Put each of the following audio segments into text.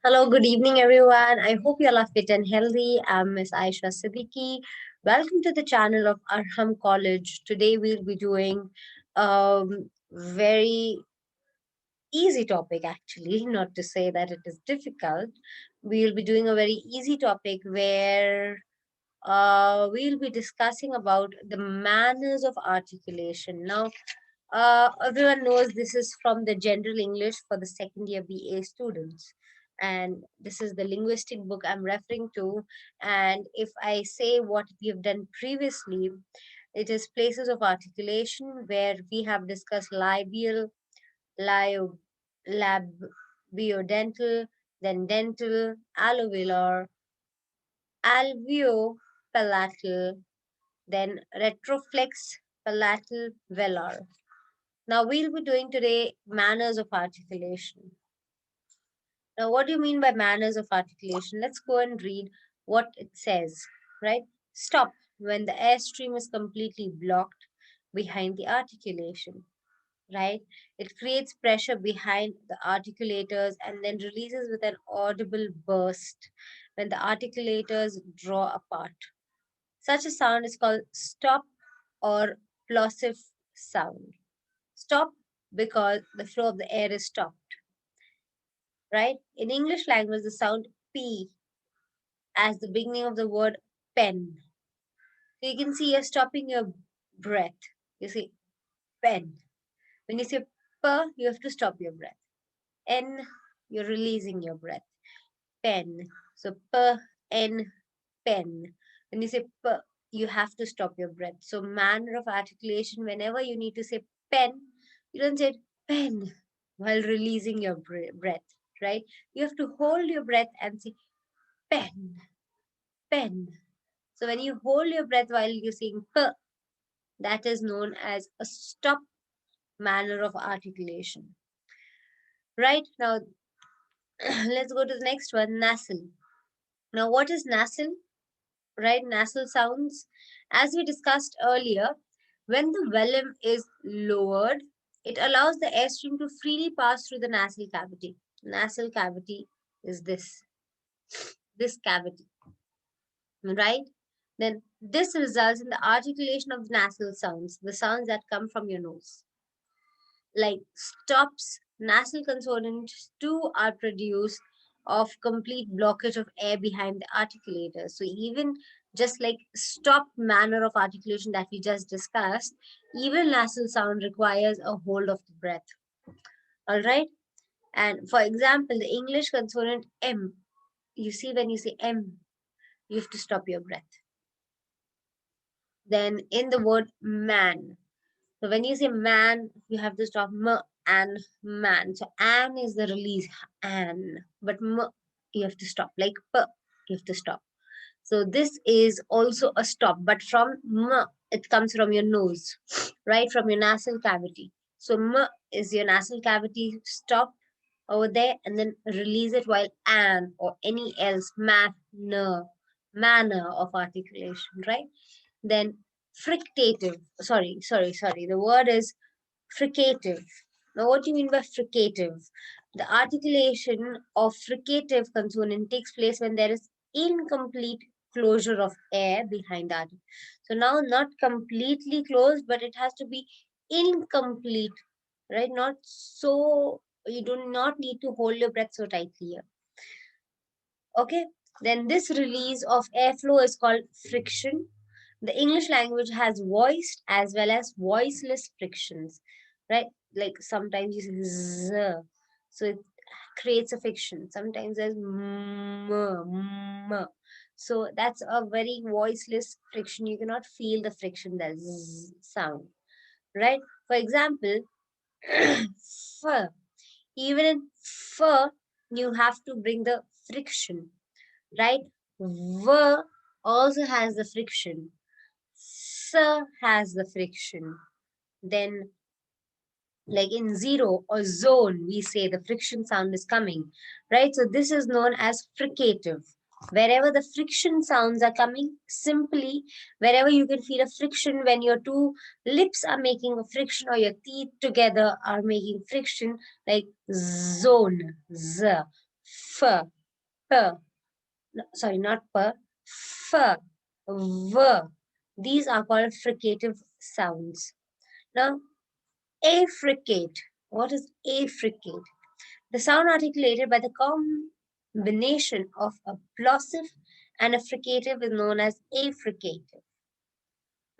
Hello, good evening, everyone. I hope you all are fit and healthy. I'm Miss Aisha Siddiqui. Welcome to the channel of Arham College. Today we'll be doing a very easy topic, actually, not to say that it is difficult. We'll be doing a very easy topic where we'll be discussing about the manners of articulation. Now, everyone knows this is from the General English for the second year BA students. And this is the linguistic book I'm referring to. And if I say what we have done previously, it is places of articulation where we have discussed labial, lio, labiodental, then dental, alveolar, alveopalatal, then retroflex palatal velar. Now we'll be doing today manners of articulation. Now, what do you mean by manners of articulation? Let's go and read what it says, right? Stop when the airstream is completely blocked behind the articulation, right? It creates pressure behind the articulators and then releases with an audible burst when the articulators draw apart. Such a sound is called stop or plosive sound. Stop because the flow of the air is stopped, right? In English language, the sound P as the beginning of the word pen. So you can see you're stopping your breath. You say pen. When you say P, you have to stop your breath. N, you're releasing your breath. Pen. So P, N, pen. When you say P, you have to stop your breath. So manner of articulation, whenever you need to say pen, you don't say pen while releasing your breath, right? You have to hold your breath and say pen, pen. So when you hold your breath while you're saying P, that is known as a stop manner of articulation. Right now, let's go to the next one, nasal. Now, what is nasal? Right, nasal sounds. As we discussed earlier, when the velum is lowered, it allows the airstream to freely pass through the nasal cavity. Nasal cavity is this cavity, right? Then this results in the articulation of nasal sounds, the sounds that come from your nose. Like stops, nasal consonants too are produced of complete blockage of air behind the articulator. So even just like stop manner of articulation that we just discussed, even nasal sound requires a hold of the breath. All right. And for example, the English consonant M, you see when you say M, you have to stop your breath. Then in the word man, so when you say man, you have to stop m and man. So an is the release, an, but m you have to stop. Like p, you have to stop. So this is also a stop, but from m, it comes from your nose, right? From your nasal cavity. So m is your nasal cavity stop over there and then release it while an or any else manner of articulation, right? Then fricative. Sorry. The word is fricative. Now, what do you mean by fricative? The articulation of fricative consonant takes place when there is incomplete closure of air behind that. So now not completely closed, but it has to be incomplete, right? Not so you do not need to hold your breath so tightly here. Okay, then this release of airflow is called friction. The English language has voiced as well as voiceless frictions, right? Like sometimes you say z, so it creates a friction. Sometimes there's m. So that's a very voiceless friction. You cannot feel the friction, that z sound, right? For example, f. Even in f, you have to bring the friction, right? V also has the friction. S has the friction. Then, like in zero or zone, we say the friction sound is coming, right? So this is known as fricative. Wherever the friction sounds are coming, simply wherever you can feel a friction when your two lips are making a friction or your teeth together are making friction, like zone, z, f, p, sorry, not p, f, v. These are called fricative sounds. Now, affricate. What is affricate? The sound articulated by the combination of a plosive and a fricative is known as affricative.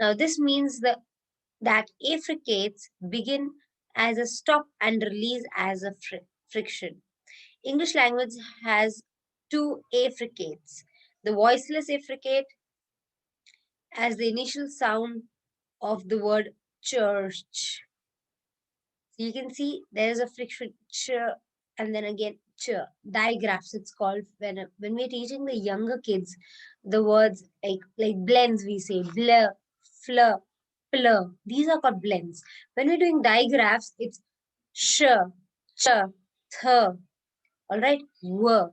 Now, this means that affricates begin as a stop and release as a friction. English language has two affricates. The voiceless affricate as the initial sound of the word church. So you can see there is a friction ch and then again ch. Digraphs it's called when we're teaching the younger kids the words like blends we say blur, flur, plur. These are called blends. When we're doing digraphs, it's sh, ch, th, all right, w,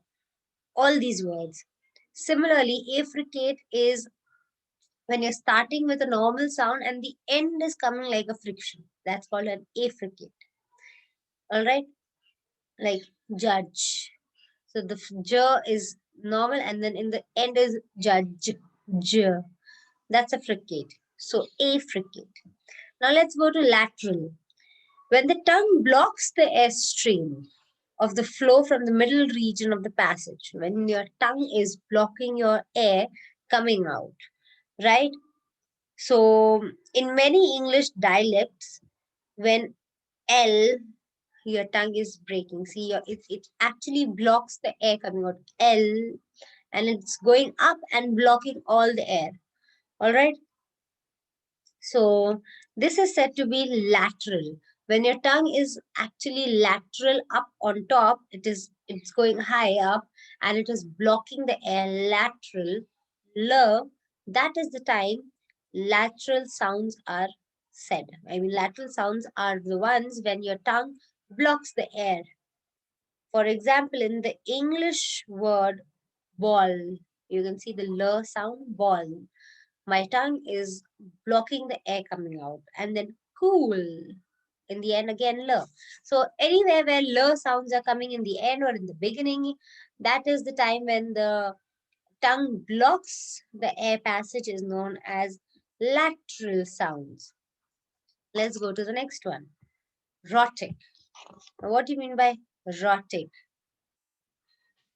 all these words. Similarly, affricate is when you're starting with a normal sound and the end is coming like a friction. That's called an affricate. All right, like judge. So the j is normal and then in the end is judge. J. That's a fricate. So affricate. Now let's go to lateral. When the tongue blocks the air stream of the flow from the middle region of the passage, when your tongue is blocking your air coming out, right? So in many English dialects, when L, your tongue is breaking. See, it actually blocks the air coming out. L, and it's going up and blocking all the air. All right. So this is said to be lateral. When your tongue is actually lateral up on top, it's going high up and it is blocking the air lateral. L, that is the time lateral sounds are said. I mean, lateral sounds are the ones when your tongue blocks the air. For example, in the English word ball, you can see the l sound ball. My tongue is blocking the air coming out. And then cool. In the end, again, l. So anywhere where l sounds are coming in the end or in the beginning, that is the time when the tongue blocks the air passage is known as lateral sounds. Let's go to the next one. Rhotic. Now, what do you mean by rhotic?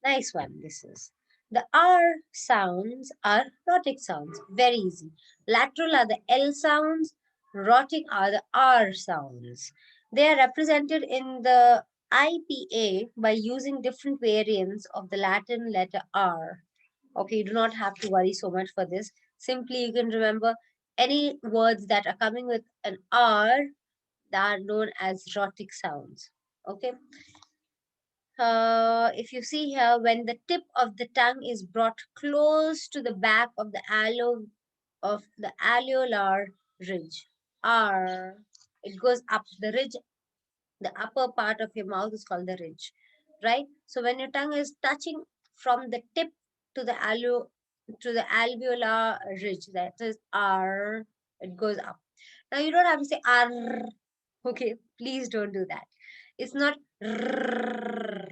Nice one, this is. The R sounds are rhotic sounds. Very easy. Lateral are the L sounds, rhotic are the R sounds. They are represented in the IPA by using different variants of the Latin letter R. Okay, you do not have to worry so much for this. Simply, you can remember any words that are coming with an R that are known as rhotic sounds. Okay, if you see here, when the tip of the tongue is brought close to the back of the alveolar ridge, R, it goes up. The ridge, the upper part of your mouth is called the ridge, right? So when your tongue is touching from the tip to the alveolar ridge, that is R, it goes up. Now you don't have to say R. Okay, please don't do that. It's not rrr,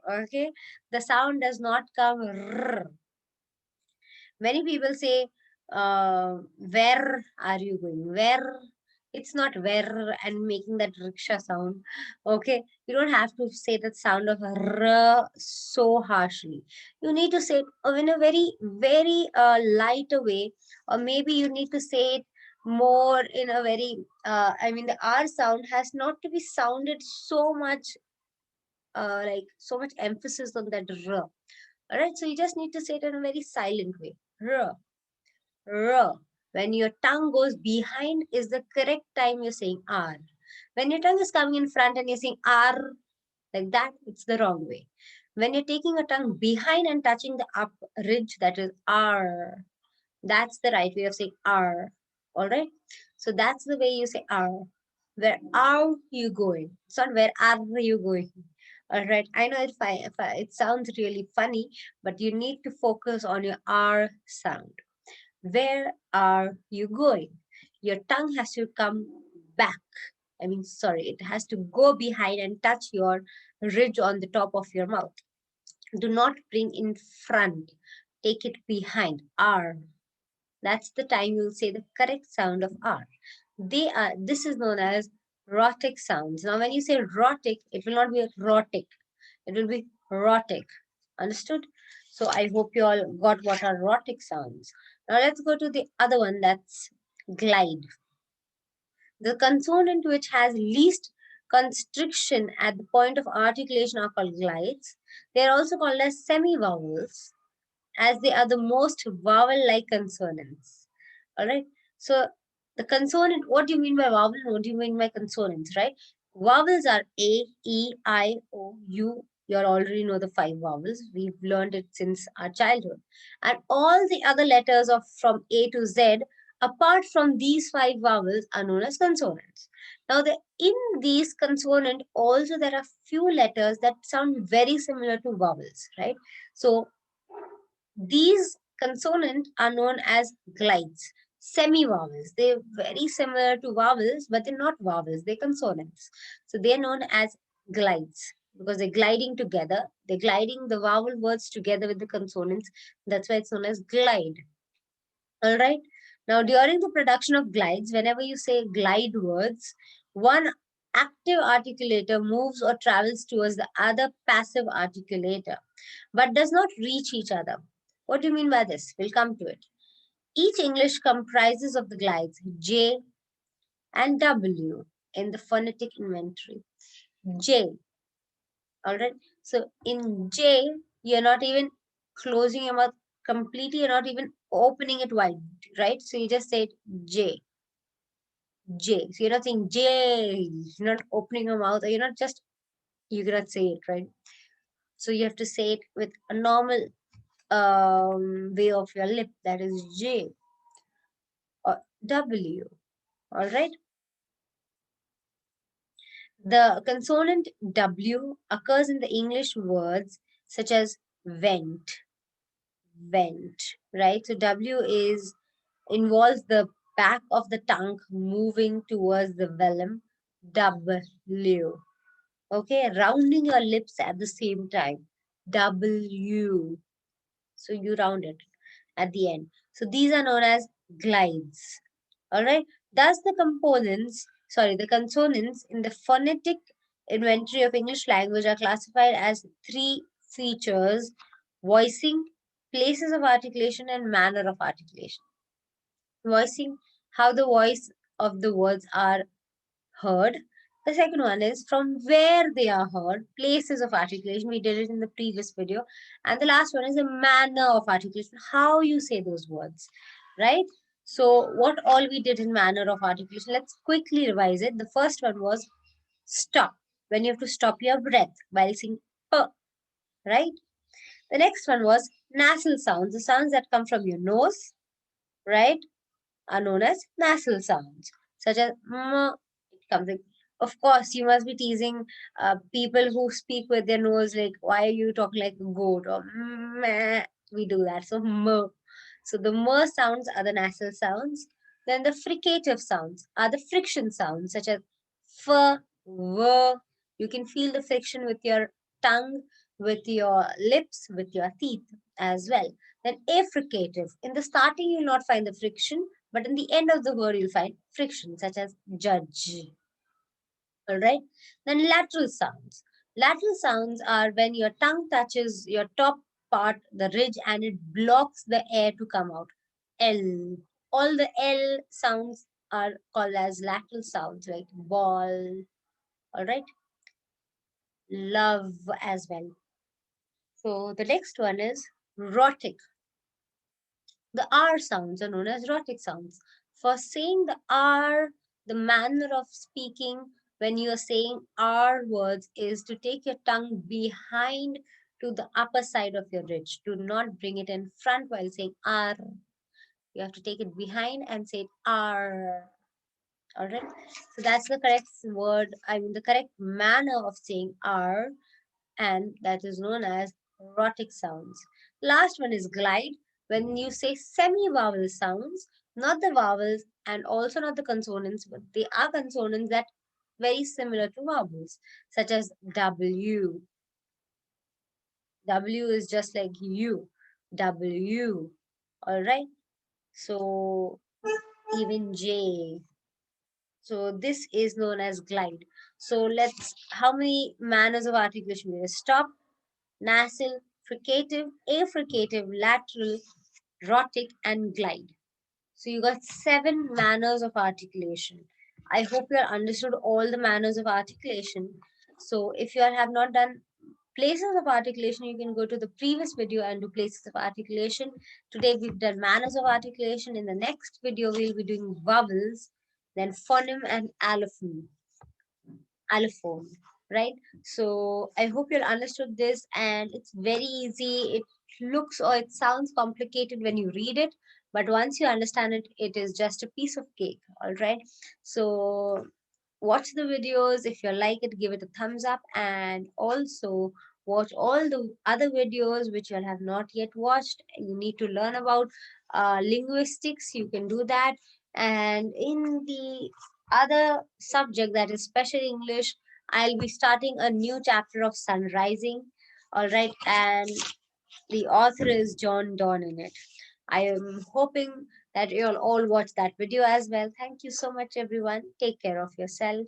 okay. The sound does not come rrr. Many people say, where are you going? Where? It's not where and making that rickshaw sound. Okay, you don't have to say that sound of r so harshly. You need to say it in a very lighter way, or maybe you need to say it more in a very. I mean, the R sound has not to be sounded so much, like so much emphasis on that r. All right, so you just need to say it in a very silent way. R. R. When your tongue goes behind is the correct time you're saying R. When your tongue is coming in front and you're saying R like that, it's the wrong way. When you're taking a tongue behind and touching the up ridge, that is R. That's the right way of saying R. All right. So that's the way you say R. Where are you going? It's not where are you going. All right. I know it sounds really funny, but you need to focus on your R sound. Where are you going? Your tongue has to come back. I mean, sorry, it has to go behind and touch your ridge on the top of your mouth. Do not bring in front. Take it behind. R. That's the time you'll say the correct sound of R. This is known as rhotic sounds. Now, when you say rhotic, it will not be rhotic. It will be rhotic. Understood? So I hope you all got what are rhotic sounds. Now let's go to the other one, that's glide. The consonant which has least constriction at the point of articulation are called glides. They are also called as semi-vowels, as they are the most vowel-like consonants. All right. So the consonant, what do you mean by vowel and what do you mean by consonants, right? Vowels are A, E, I, O, U. You all already know the five vowels. We've learned it since our childhood. And all the other letters of from A to Z, apart from these five vowels, are known as consonants. Now, in these consonant, also there are few letters that sound very similar to vowels, right? So these consonants are known as glides, semi-vowels. They're very similar to vowels, but they're not vowels, they're consonants. So they're known as glides because they're gliding together. They're gliding the vowel words together with the consonants. That's why it's known as glide. All right. Now, during the production of glides, whenever you say glide words, one active articulator moves or travels towards the other passive articulator, but does not reach each other. What do you mean by this? We'll come to it. Each English comprises of the glides J and W in the phonetic inventory. J. All right. So in J, you're not even closing your mouth completely, you're not even opening it wide, right? So you just say it J. J. So you're not saying J, you're not opening your mouth, or you're not just, you cannot say it, right? So you have to say it with a normal way of your lip, that is J or W. All right. The consonant W occurs in the English words such as went, right? So W is involves the back of the tongue moving towards the vellum. W. Okay, rounding your lips at the same time. W. So you round it at the end. So these are known as glides. All right. Thus, the consonants in the phonetic inventory of English language are classified as three features: voicing, places of articulation, and manner of articulation. Voicing, how the voice of the words are heard. The second one is from where they are heard, places of articulation. We did it in the previous video. And the last one is the manner of articulation, how you say those words, right? So, what all we did in manner of articulation, let's quickly revise it. The first one was stop, when you have to stop your breath while saying p, right? The next one was nasal sounds, the sounds that come from your nose, right, are known as nasal sounds, such as it comes in. Of course, you must be teasing people who speak with their nose, like, why are you talking like a goat? Or meh. We do that. So, m. So, the m sounds are the nasal sounds. Then the fricative sounds are the friction sounds, such as f, v. You can feel the friction with your tongue, with your lips, with your teeth as well. Then affricative. In the starting, you'll not find the friction, but in the end of the word, you'll find friction, such as judge. All right. Then lateral sounds. Lateral sounds are when your tongue touches your top part, the ridge, and it blocks the air to come out. L. All the L sounds are called as lateral sounds, like ball. All right. Love as well. So the next one is rhotic. The R sounds are known as rhotic sounds. For saying the R, the manner of speaking when you are saying R words is to take your tongue behind to the upper side of your ridge. Do not bring it in front while saying R. You have to take it behind and say R. All right. So that's the correct word, the correct manner of saying R, and that is known as rhotic sounds. Last one is glide. When you say semi-vowel sounds, not the vowels and also not the consonants, but they are consonants that very similar to vowels, such as W, W is just like you. W. All right. So even J. So this is known as glide. So let's, how many manners of articulation we have? Stop, nasal, fricative, affricative, lateral, rhotic, and glide. So you got 7 manners of articulation. I hope you have understood all the manners of articulation. So if you have not done places of articulation, you can go to the previous video and do places of articulation. Today we've done manners of articulation. In the next video, we'll be doing vowels, then phoneme and allophone, right? So I hope you understood this, and it's very easy. It looks or it sounds complicated when you read it, but once you understand it, it is just a piece of cake. All right. So watch the videos. If you like it, give it a thumbs up, and also watch all the other videos which you have not yet watched. You need to learn about linguistics, you can do that. And in the other subject, that is special English, I'll be starting a new chapter of sun rising. All right. And the author is John Donne in it. I am hoping that you'll all watch that video as well. Thank you so much, everyone. Take care of yourself.